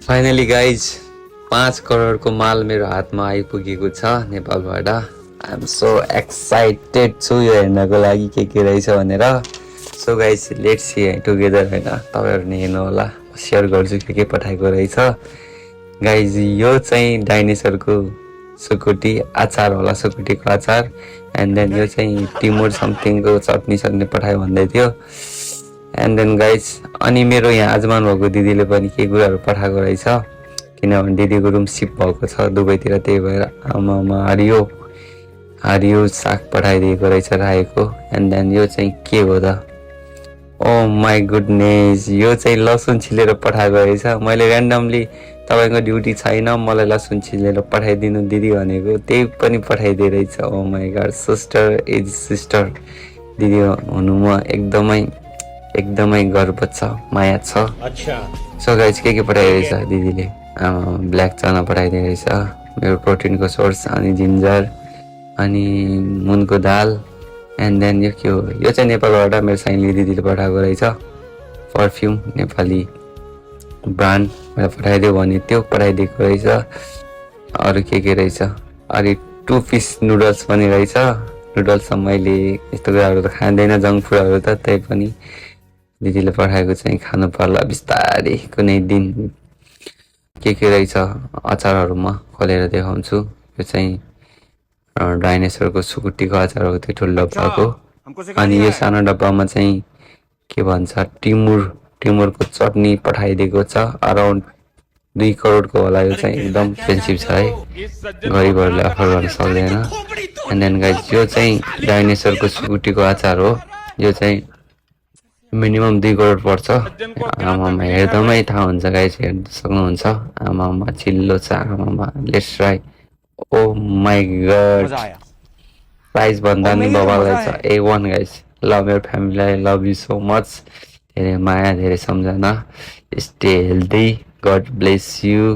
Finally guys 5 करोडको माल मेरो हातमा आइपुगेको छ नेपालबाट। आइ एम सो एक्साइटेड छु यो हेर्नको लागि के रहेछ भनेर। So guys let's see together होइन, तपाईँहरू नि हेर्नु होला, सेयर गर्छु के पठाएको रहेछ। गाइज यो चाहिँ डाइनेसरको सुकुटी अचार होला, सुकुटीको अचार। एन्ड देन यो चाहिँ टिमुर समथिङको चटनी पठायो भन्दै थियो। एन्ड देन गाइज अनि मेरो यहाँ आजमान भएको दिदीले पनि केही कुराहरू पठाएको रहेछ, किनभने दिदीको रुम सिप भएको छ दुबईतिर, त्यही भएर आमामा हरियो साग पठाइदिएको रहेछ रायोको। एन्ड देन यो चाहिँ के हो त, ओ माई गुडनेस, यो चाहिँ लसुन छिलेर पठाएको रहेछ। मैले ऱ्यान्डमली तपाईँको ड्युटी छैन, मलाई लसुन छिलेर पठाइदिनु दिदी भनेको, त्यही पनि पठाइदिए रहेछ। Oh my god, sister is sister. दिदी हुनुमा एकदमै गर्व छ, माया छ। सो गाइज के पठाइरहेछ दिदीले, ब्ल्याक चना पठाइदिएको रहेछ, मेरो प्रोटिनको सोर्स। अनि जिन्जर अनि मुनको दाल। एन्ड देन यो के हो, यो चाहिँ नेपालबाट मेरो साइनली दिदीले पठाएको रहेछ, पर्फ्युम नेपाली ब्रान्ड मैले पठाइदियो भने त्यो पठाइदिएको रहेछ। अरू के रहेछ, अनि 2 पिस नुडल्स पनि रहेछ। नुडल्स मैले यस्तो कुराहरू त खाँदैन, जङ्क फुडहरू त, त्यही पनि दिदीले पठाएको चाहिँ खानु पर्ला बिस्तारै कुनै दिन। के रहेछ अचारहरूमा खोलेर देखाउँछु। यो चाहिँ डाइनेसरको सुकुटीको अचार हो, त्यो ठुलो डब्बाको। अनि यो सानो डब्बामा चाहिँ के भन्छ, टिमुरको चटनी पठाइदिएको छ। अराउन्ड 2 करोडको होला। यो चाहिँ एकदम एक्सपेन्सिभ छ है, गरिबहरूले अफोर्ड गर्न सक्दैन। एन्ड देन गाइज यो चाहिँ डाइनेसरको सुकुटीको अचार हो, यो चाहिँ मिनिमम 2 करोड पर्छ। आमामा हेर्दामै थाहा हुन्छ गाइज, हेर्न सक्नुहुन्छ। आमामा चिल्लो छ, आमामा let's try. Oh my god, price भन्दा नि बबालाई छ, A1 गाइज। लभ मेरो फ्यामिली, I love you so much. धेरै माया, धेरै सम्झना। Stay healthy, god bless you.